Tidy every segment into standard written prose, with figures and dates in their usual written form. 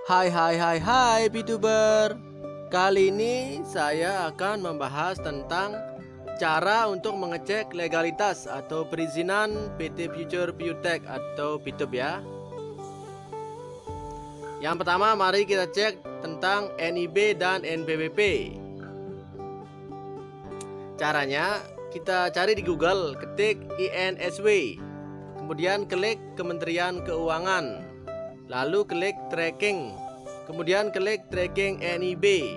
Hai VTuber. Kali ini saya akan membahas tentang cara untuk mengecek legalitas atau perizinan PT Future Biotech atau VTub ya. Yang pertama, mari kita cek tentang NIB dan NPWP. Caranya, kita cari di Google, ketik INSW, kemudian klik Kementerian Keuangan, lalu klik tracking, kemudian klik tracking NIB.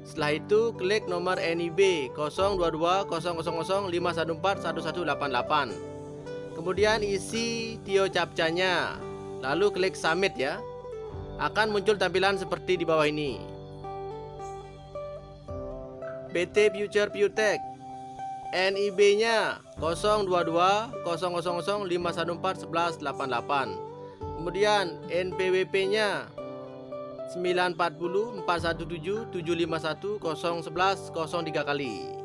Setelah itu klik nomor NIB 022005141188. Kemudian isi Tio captcha-nya, lalu klik submit ya. Akan muncul tampilan seperti di bawah ini. PT Future Biotech, NIB-nya 02200005141188. Kemudian NPWP-nya 9404177511011 kali.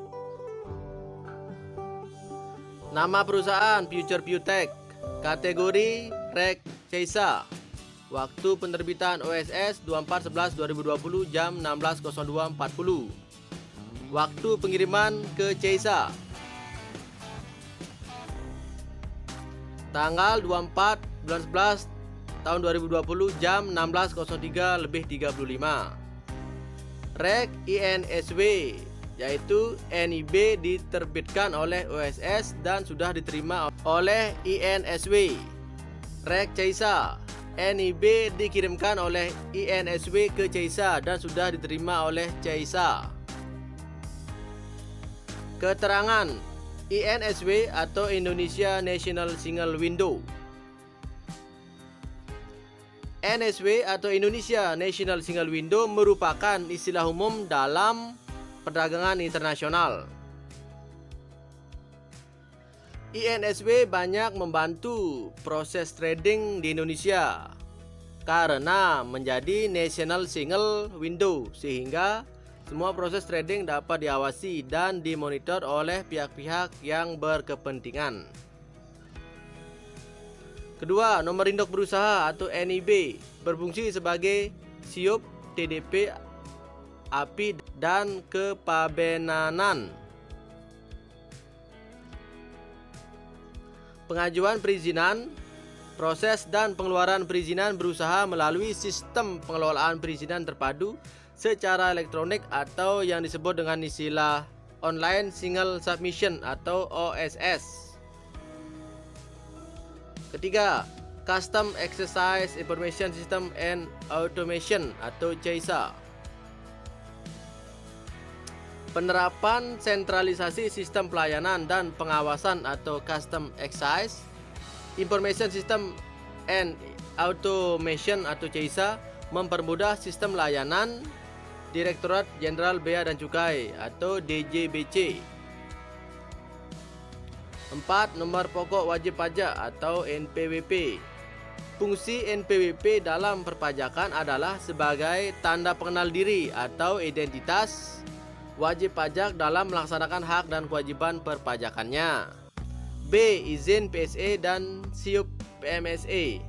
Nama perusahaan Future Biotech, kategori Rek Ceisa. Waktu penerbitan OSS 24/11/2020 jam 16.02.40. Waktu pengiriman ke Ceisa tanggal 24 bulan 11 tahun 2020 jam 16.03:35. Rek INSW yaitu NIB diterbitkan oleh OSS dan sudah diterima oleh INSW. Rek Ceisa, NIB dikirimkan oleh INSW ke Ceisa dan sudah diterima oleh Ceisa. Keterangan INSW atau Indonesia National Single Window. NSW atau Indonesia National Single Window merupakan istilah umum dalam perdagangan internasional. INSW banyak membantu proses trading di Indonesia karena menjadi National Single Window, sehingga semua proses trading dapat diawasi dan dimonitor oleh pihak-pihak yang berkepentingan. Kedua, nomor induk berusaha atau NIB berfungsi sebagai SIUP, TDP, API, dan kepabeanan. Pengajuan perizinan, proses dan pengeluaran perizinan berusaha melalui sistem pengelolaan perizinan terpadu secara elektronik atau yang disebut dengan istilah Online Single Submission atau OSS. Ketiga, Custom Exercise Information System and Automation atau CESA. Penerapan sentralisasi sistem pelayanan dan pengawasan atau Custom Exercise Information System and Automation atau CESA mempermudah sistem layanan Direktorat Jenderal Bea dan Cukai atau DJBC. 4. Nomor pokok wajib pajak atau NPWP. Fungsi NPWP dalam perpajakan adalah sebagai tanda pengenal diri atau identitas wajib pajak dalam melaksanakan hak dan kewajiban perpajakannya. B. Izin PSE dan SIUP PMSE.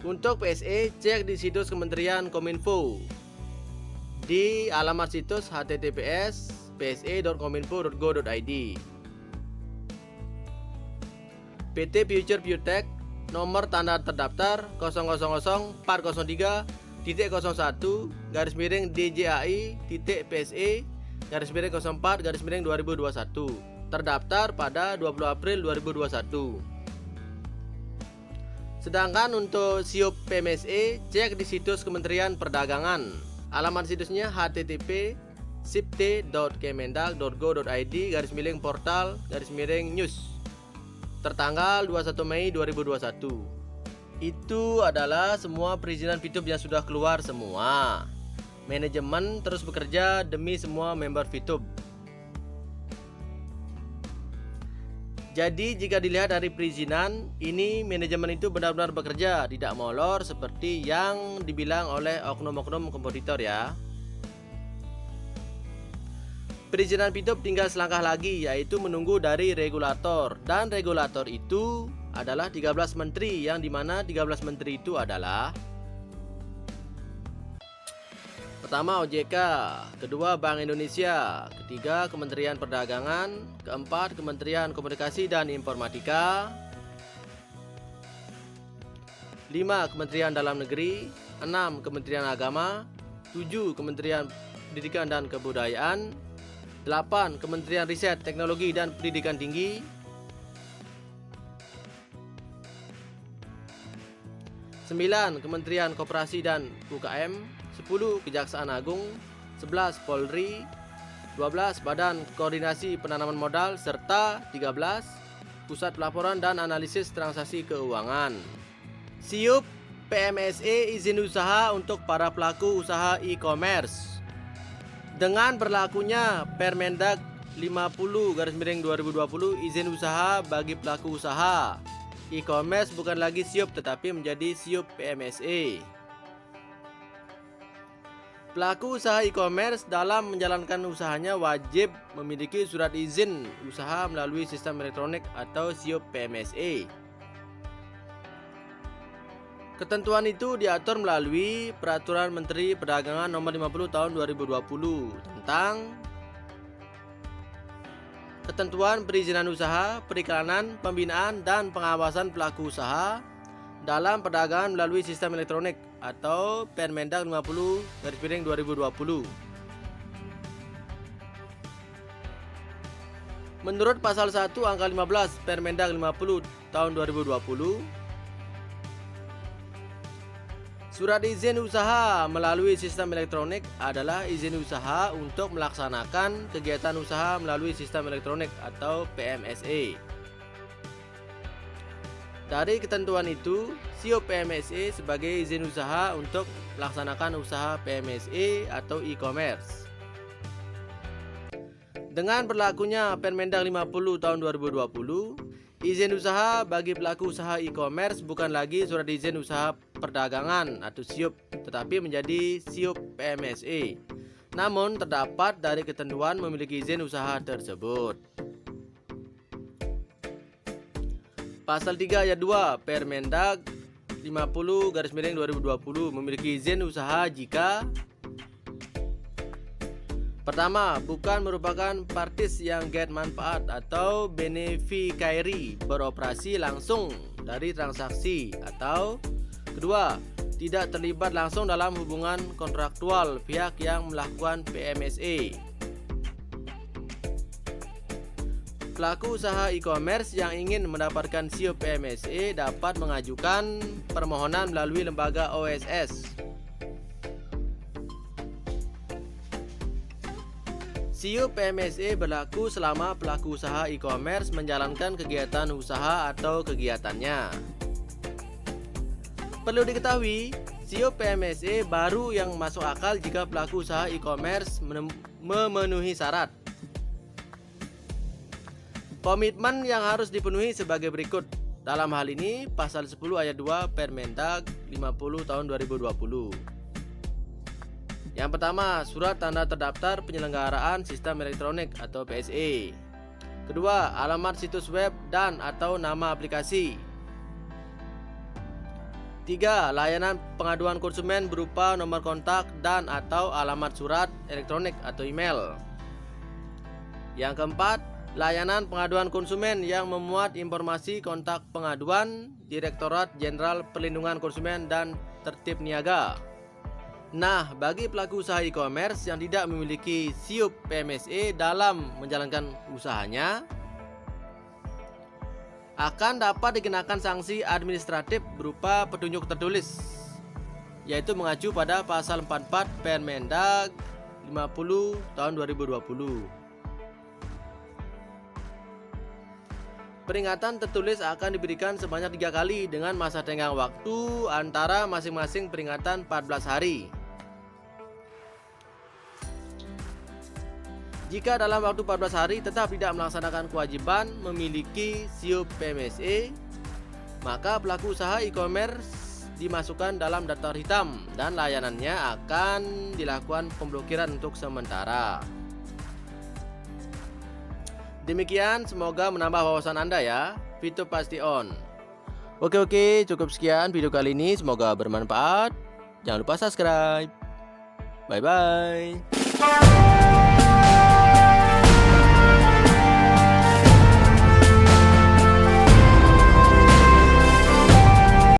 Untuk PSE, cek di situs Kementerian Kominfo di alamat situs https://pse.kominfo.go.id. PT Future Biotech, nomor tanda terdaftar 000000000DJAI.PSE/04/2021, terdaftar pada 20 April 2021. Sedangkan untuk SIUP PMSE, cek di situs Kementerian Perdagangan. Alamat situsnya http://sipte.kemendag.go.id/portal/news, tertanggal 21 Mei 2021. Itu adalah semua perizinan VTub yang sudah keluar semua. Manajemen terus bekerja demi semua member VTub. Jadi jika dilihat dari perizinan ini, manajemen itu benar-benar bekerja, tidak molor seperti yang dibilang oleh oknum-oknum kompetitor ya. Perizinan VTub tinggal selangkah lagi, yaitu menunggu dari regulator, dan regulator itu adalah 13 menteri, yang dimana 13 menteri itu adalah: pertama OJK, kedua Bank Indonesia, ketiga Kementerian Perdagangan, keempat Kementerian Komunikasi dan Informatika, 5 Kementerian Dalam Negeri, 6 Kementerian Agama, 7 Kementerian Pendidikan dan Kebudayaan, 8 Kementerian Riset, Teknologi dan Pendidikan Tinggi, 9 Kementerian Koperasi dan UKM, 10 Kejaksaan Agung, 11 Polri, 12 Badan Koordinasi Penanaman Modal, serta 13 Pusat Pelaporan dan Analisis Transaksi Keuangan. SIUP PMSE izin usaha untuk para pelaku usaha e-commerce. Dengan berlakunya Permendag 50/2020 izin usaha bagi pelaku usaha e-commerce bukan lagi SIUP tetapi menjadi SIUP PMSE. Pelaku usaha e-commerce dalam menjalankan usahanya wajib memiliki surat izin usaha melalui sistem elektronik atau SIUP PMSE. Ketentuan itu diatur melalui Peraturan Menteri Perdagangan Nomor 50 Tahun 2020 tentang ketentuan perizinan usaha, periklanan, pembinaan, dan pengawasan pelaku usaha dalam perdagangan melalui sistem elektronik atau Permendag 50/2020. Menurut pasal 1 angka 15 Permendag 50 tahun 2020, surat izin usaha melalui sistem elektronik adalah izin usaha untuk melaksanakan kegiatan usaha melalui sistem elektronik atau PMSE. Dari ketentuan itu, SIUP PMSE sebagai izin usaha untuk melaksanakan usaha PMSE atau e-commerce. Dengan berlakunya Permendag 50 tahun 2020, izin usaha bagi pelaku usaha e-commerce bukan lagi surat izin usaha perdagangan atau SIUP, tetapi menjadi SIUP PMSE. Namun terdapat dari ketentuan memiliki izin usaha tersebut. Pasal 3 ayat 2 Permendag 50/2020 memiliki izin usaha jika: pertama, bukan merupakan partis yang get manfaat atau beneficiary beroperasi langsung dari transaksi, atau kedua, tidak terlibat langsung dalam hubungan kontraktual pihak yang melakukan PMSE. Pelaku usaha e-commerce yang ingin mendapatkan SIUP PMSE dapat mengajukan permohonan melalui lembaga OSS. SIUP PMSE berlaku selama pelaku usaha e-commerce menjalankan kegiatan usaha atau kegiatannya. Perlu diketahui, SIUP PMSE baru yang masuk akal jika pelaku usaha e-commerce memenuhi syarat. Komitmen yang harus dipenuhi sebagai berikut. Dalam hal ini, pasal 10 ayat 2 Permendag 50 tahun 2020. Yang pertama, surat tanda terdaftar penyelenggaraan sistem elektronik atau PSE. Kedua, alamat situs web dan atau nama aplikasi. 3. Layanan pengaduan konsumen berupa nomor kontak dan atau alamat surat elektronik atau email. Yang keempat, layanan pengaduan konsumen yang memuat informasi kontak pengaduan, Direktorat Jenderal Perlindungan Konsumen dan Tertib Niaga. Nah, bagi pelaku usaha e-commerce yang tidak memiliki SIUP PMSE dalam menjalankan usahanya, akan dapat dikenakan sanksi administratif berupa petunjuk tertulis, yaitu mengacu pada pasal 44 Permendag 50 tahun 2020. Peringatan tertulis akan diberikan sebanyak 3 kali dengan masa tenggang waktu antara masing-masing peringatan 14 hari. Jika dalam waktu 14 hari tetap tidak melaksanakan kewajiban memiliki SIUP PMSE, maka pelaku usaha e-commerce dimasukkan dalam daftar hitam dan layanannya akan dilakukan pemblokiran untuk sementara. Demikian, semoga menambah wawasan Anda ya. Fitur pasti on. Oke, cukup sekian video kali ini. Semoga bermanfaat. Jangan lupa subscribe. Bye-bye.